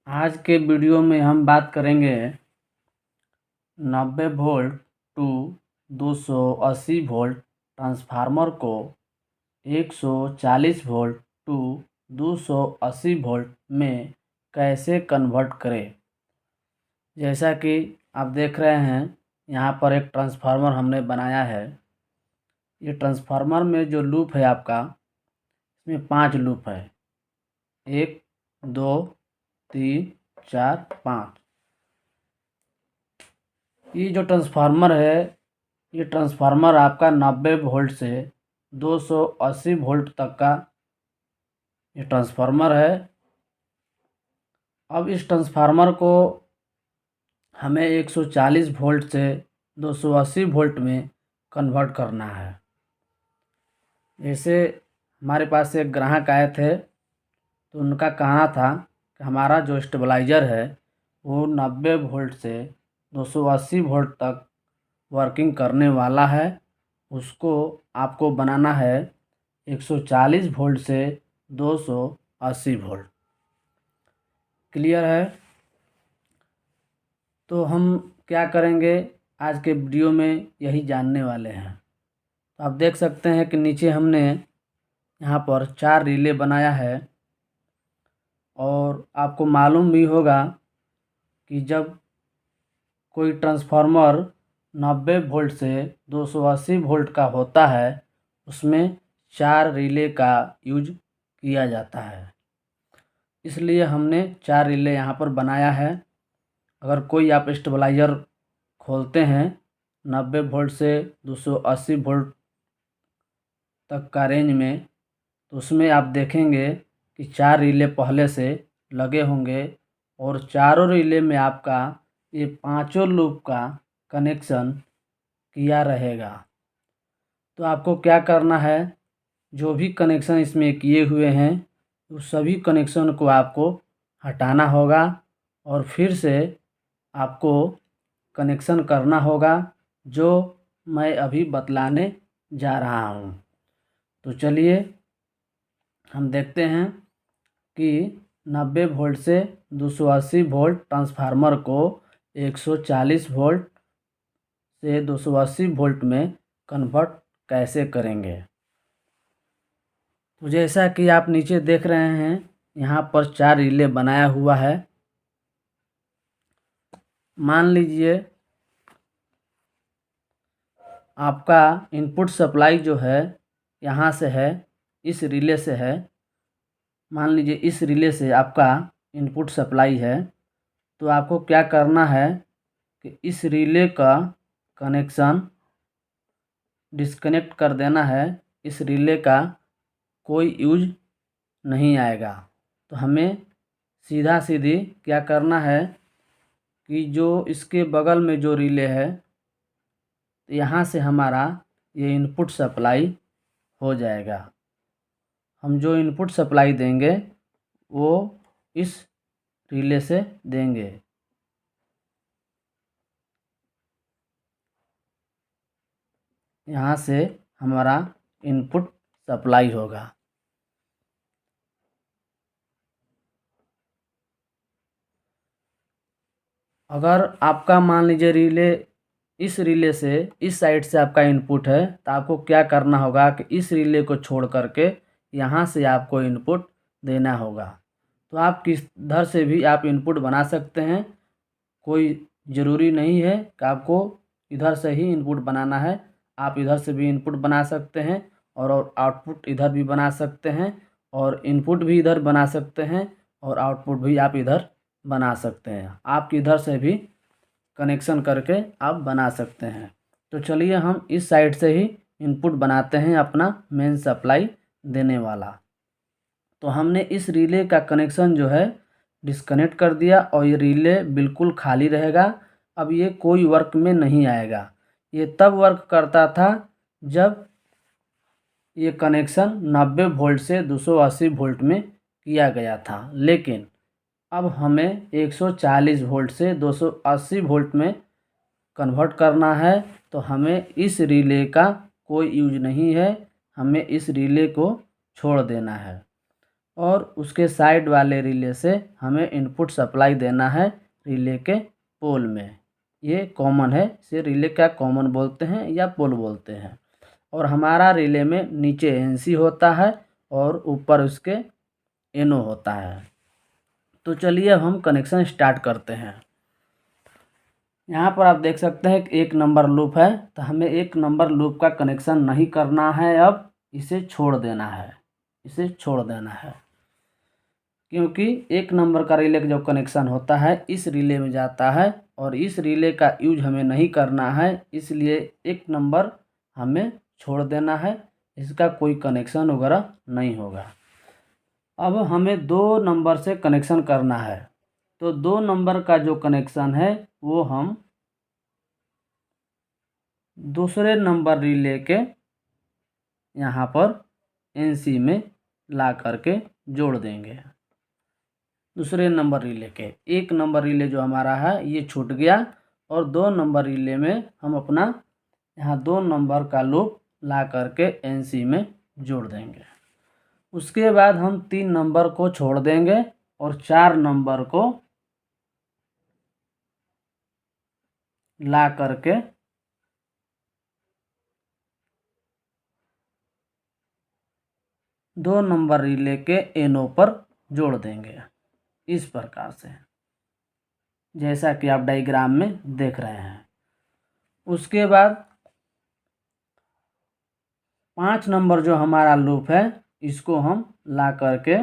आज के वीडियो में हम बात करेंगे 90 वोल्ट टू 280 वोल्ट ट्रांसफार्मर को 140 वोल्ट टू 280 वोल्ट में कैसे कन्वर्ट करें। जैसा कि आप देख रहे हैं, यहाँ पर एक ट्रांसफार्मर हमने बनाया है। ये ट्रांसफार्मर में जो लूप है आपका, इसमें 5 लूप है। 1 2 3 4 5। ये जो ट्रांसफार्मर है, ये ट्रांसफार्मर आपका 90 वोल्ट से 280 वोल्ट तक का ये ट्रांसफार्मर है। अब इस ट्रांसफार्मर को हमें 140 वोल्ट से 280 वोल्ट में कन्वर्ट करना है। जैसे हमारे पास एक ग्राहक आए थे, तो उनका कहना था कि हमारा जो स्टेबलाइज़र है वो 90 वोल्ट से 280 वोल्ट तक वर्किंग करने वाला है। उसको आपको बनाना है 140 वोल्ट से 280 वोल्ट। क्लियर है? तो हम क्या करेंगे, आज के वीडियो में यही जानने वाले हैं। तो आप देख सकते हैं कि नीचे हमने यहाँ पर 4 रिले बनाया है। और आपको मालूम भी होगा कि जब कोई ट्रांसफार्मर 90 वोल्ट से 280 वोल्ट का होता है, उसमें 4 रिले का यूज किया जाता है। इसलिए हमने 4 रिले यहाँ पर बनाया है। अगर कोई आप स्टेबलाइज़र खोलते हैं 90 वोल्ट से 280 वोल्ट तक का रेंज में, तो उसमें आप देखेंगे कि 4 रिले पहले से लगे होंगे और चारों रिले में आपका ये 5 लूप का कनेक्शन किया रहेगा। तो आपको क्या करना है, जो भी कनेक्शन इसमें किए हुए हैं उस सभी कनेक्शन को आपको हटाना होगा और फिर से आपको कनेक्शन करना होगा, जो मैं अभी बतलाने जा रहा हूँ। तो चलिए हम देखते हैं कि 90 वोल्ट से 280 वोल्ट ट्रांसफार्मर को 140 वोल्ट से 280 वोल्ट में कन्वर्ट कैसे करेंगे। तो जैसा कि आप नीचे देख रहे हैं, यहाँ पर 4 रिले बनाया हुआ है। मान लीजिए आपका इनपुट सप्लाई जो है यहाँ से है, इस रिले से है। मान लीजिए इस रिले से आपका इनपुट सप्लाई है, तो आपको क्या करना है कि इस रिले का कनेक्शन डिस्कनेक्ट कर देना है। इस रिले का कोई यूज नहीं आएगा। तो हमें सीधा सीधी क्या करना है कि जो इसके बगल में जो रिले है, यहाँ से हमारा ये इनपुट सप्लाई हो जाएगा। हम जो इनपुट सप्लाई देंगे वो इस रिले से देंगे। यहाँ से हमारा इनपुट सप्लाई होगा। अगर आपका मान लीजिए रिले इस रिले से इस साइड से आपका इनपुट है, तो आपको क्या करना होगा कि इस रिले को छोड़ करके यहाँ से आपको इनपुट देना होगा। तो आप किधर से भी आप इनपुट बना सकते हैं, कोई ज़रूरी नहीं है कि आपको इधर से ही इनपुट बनाना है। आप इधर से भी इनपुट बना सकते हैं और आउटपुट इधर भी बना सकते हैं, और इनपुट भी इधर बना सकते हैं और आउटपुट भी आप इधर बना सकते हैं। आप किधर से भी कनेक्शन करके आप बना सकते हैं। तो चलिए हम इस साइड से ही इनपुट बनाते हैं, अपना मेन सप्लाई देने वाला। तो हमने इस रिले का कनेक्शन जो है डिस्कनेक्ट कर दिया और ये रिले बिल्कुल खाली रहेगा। अब ये कोई वर्क में नहीं आएगा। ये तब वर्क करता था जब ये कनेक्शन 90 वोल्ट से 280 वोल्ट में किया गया था, लेकिन अब हमें 140 वोल्ट से 280 वोल्ट में कन्वर्ट करना है। तो हमें इस रिले का कोई यूज नहीं है, हमें इस रिले को छोड़ देना है। और उसके साइड वाले रिले से हमें इनपुट सप्लाई देना है रिले के पोल में। ये कॉमन है, इसे रिले का कॉमन बोलते हैं या पोल बोलते हैं। और हमारा रिले में नीचे एनसी होता है और ऊपर उसके एनओ होता है। तो चलिए अब हम कनेक्शन स्टार्ट करते हैं। यहाँ पर आप देख सकते हैं कि 1 नंबर लूप है, तो हमें 1 नंबर लूप का कनेक्शन नहीं करना है, अब इसे छोड़ देना है, इसे छोड़ देना है। क्योंकि 1 नंबर का रिले का जो कनेक्शन होता है इस रिले में जाता है और इस रिले का यूज हमें नहीं करना है, इसलिए 1 नंबर हमें छोड़ देना है, इसका कोई कनेक्शन वगैरह नहीं होगा। अब हमें 2 नंबर से कनेक्शन करना है, तो 2 नंबर का जो कनेक्शन है वो हम दूसरे नंबर रिले के यहाँ पर एनसी में ला करके जोड़ देंगे। दूसरे नंबर रिले के 1 नंबर रिले जो हमारा है ये छूट गया और 2 नंबर रिले में हम अपना यहाँ 2 नंबर का लूप ला करके एनसी में जोड़ देंगे। उसके बाद हम 3 नंबर को छोड़ देंगे और 4 नंबर को ला करके दो नंबर रिले के एनओ पर जोड़ देंगे, इस प्रकार से, जैसा कि आप डायग्राम में देख रहे हैं। उसके बाद 5 नंबर जो हमारा लूप है इसको हम ला करके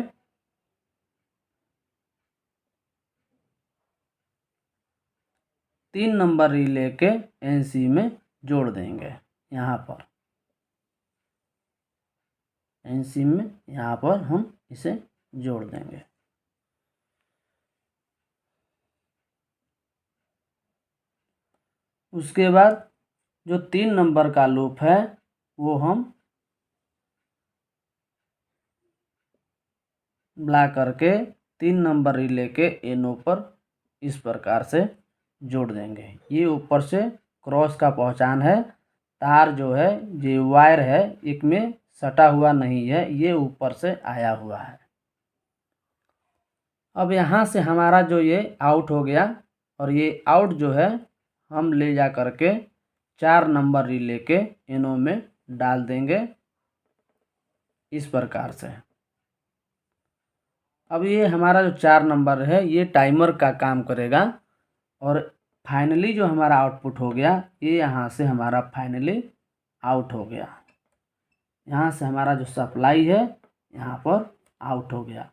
तीन नंबर रिले के एनसी में जोड़ देंगे। यहाँ पर एनसी में यहाँ पर हम इसे जोड़ देंगे। उसके बाद जो 3 नंबर का लूप है वो हम ला करके 3 नंबर रिले के एनओ पर इस प्रकार से जोड़ देंगे। ये ऊपर से क्रॉस का पहचान है, तार जो है ये वायर है, एक में सटा हुआ नहीं है, ये ऊपर से आया हुआ है। अब यहाँ से हमारा जो ये आउट हो गया और ये आउट जो है हम ले जा करके 4 नंबर रिले के एनओ में डाल देंगे, इस प्रकार से। अब ये हमारा जो 4 नंबर है ये टाइमर का काम करेगा और फाइनली जो हमारा आउटपुट हो गया ये यहाँ से हमारा फाइनली आउट हो गया। यहाँ से हमारा जो सप्लाई है यहाँ पर आउट हो गया।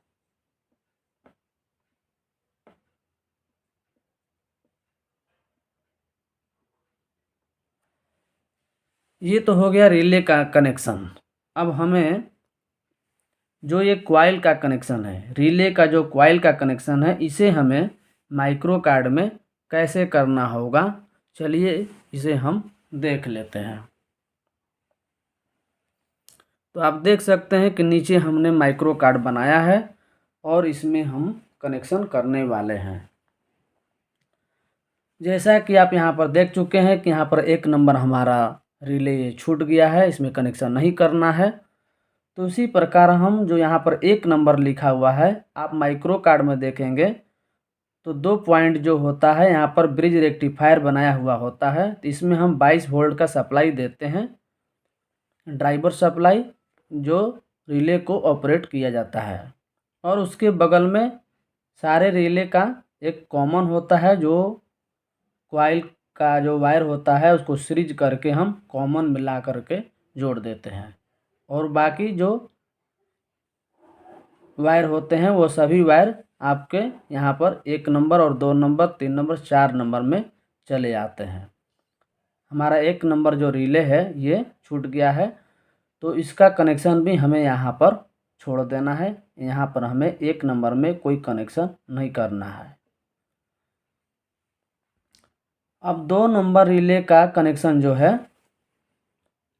ये तो हो गया रिले का कनेक्शन। अब हमें जो ये कॉइल का कनेक्शन है, रिले का जो कॉइल का कनेक्शन है, इसे हमें माइक्रो कार्ड में कैसे करना होगा, चलिए इसे हम देख लेते हैं। तो आप देख सकते हैं कि नीचे हमने माइक्रो कार्ड बनाया है और इसमें हम कनेक्शन करने वाले हैं। जैसा कि आप यहाँ पर देख चुके हैं कि यहाँ पर 1 नंबर हमारा रिले छूट गया है, इसमें कनेक्शन नहीं करना है। तो इसी प्रकार हम जो यहाँ पर 1 नंबर लिखा हुआ है, आप माइक्रो कार्ड में देखेंगे तो 2 पॉइंट जो होता है यहाँ पर ब्रिज रेक्टिफायर बनाया हुआ होता है। तो इसमें हम 22 वोल्ट का सप्लाई देते हैं, ड्राइवर सप्लाई, जो रिले को ऑपरेट किया जाता है। और उसके बगल में सारे रिले का एक कॉमन होता है, जो कॉइल का जो वायर होता है उसको सीरीज करके हम कॉमन मिला करके जोड़ देते हैं। और बाकी जो वायर होते हैं वो सभी वायर आपके यहाँ पर 1 नंबर और 2 नंबर 3 नंबर 4 नंबर में चले आते हैं। हमारा 1 नंबर जो रिले है ये छूट गया है, तो इसका कनेक्शन भी हमें यहाँ पर छोड़ देना है। यहाँ पर हमें 1 नंबर में कोई कनेक्शन नहीं करना है। अब 2 नंबर रिले का कनेक्शन जो है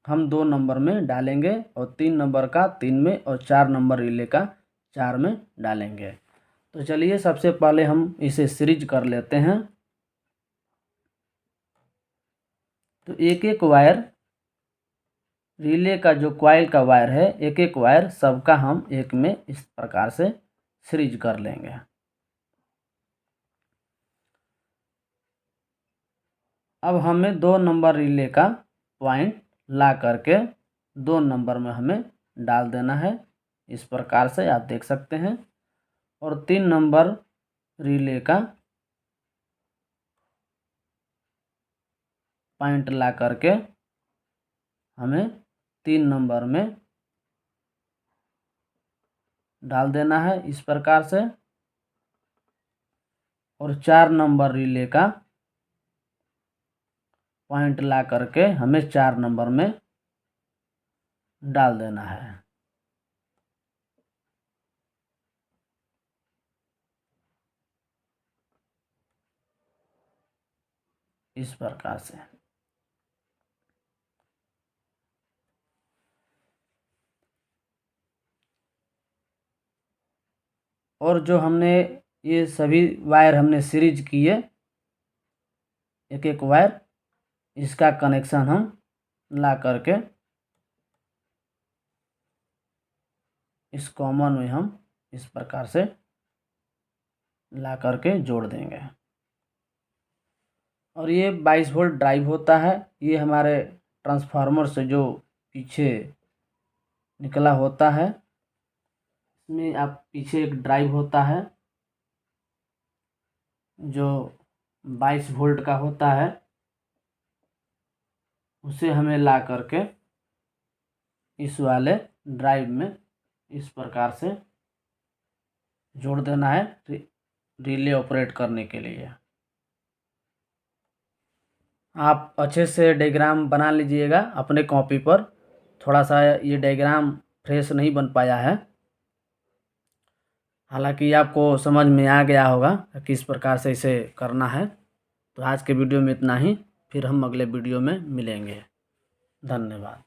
हम 2 नंबर में डालेंगे और 3 नंबर का 3 में और 4 नंबर रिले का 4 में डालेंगे। तो चलिए सबसे पहले हम इसे सीरीज कर लेते हैं। तो एक एक वायर रिले का जो कॉइल का वायर है, एक एक वायर सबका हम एक में इस प्रकार से सीरीज कर लेंगे। अब हमें 2 नंबर रिले का पॉइंट ला करके 2 नंबर में हमें डाल देना है। इस प्रकार से आप देख सकते हैं। और 3 नंबर रिले का पॉइंट ला करके हमें 3 नंबर में डाल देना है इस प्रकार से। और 4 नंबर रिले का पॉइंट ला करके हमें 4 नंबर में डाल देना है। इस प्रकार से। और जो हमने ये सभी वायर हमने सीरीज किए, एक एक वायर, इसका कनेक्शन हम ला करके इस कॉमन में हम इस प्रकार से ला करके जोड़ देंगे। और ये 22 वोल्ट ड्राइव होता है। ये हमारे ट्रांसफार्मर से जो पीछे निकला होता है, इसमें आप पीछे एक ड्राइव होता है जो 22 वोल्ट का होता है। उसे हमें ला करके इस वाले ड्राइव में इस प्रकार से जोड़ देना है रिले ऑपरेट करने के लिए। आप अच्छे से डायग्राम बना लीजिएगा अपने कॉपी पर। थोड़ा सा ये डायग्राम फ्रेश नहीं बन पाया है, हालांकि आपको समझ में आ गया होगा किस प्रकार से इसे करना है। तो आज के वीडियो में इतना ही, फिर हम अगले वीडियो में मिलेंगे। धन्यवाद।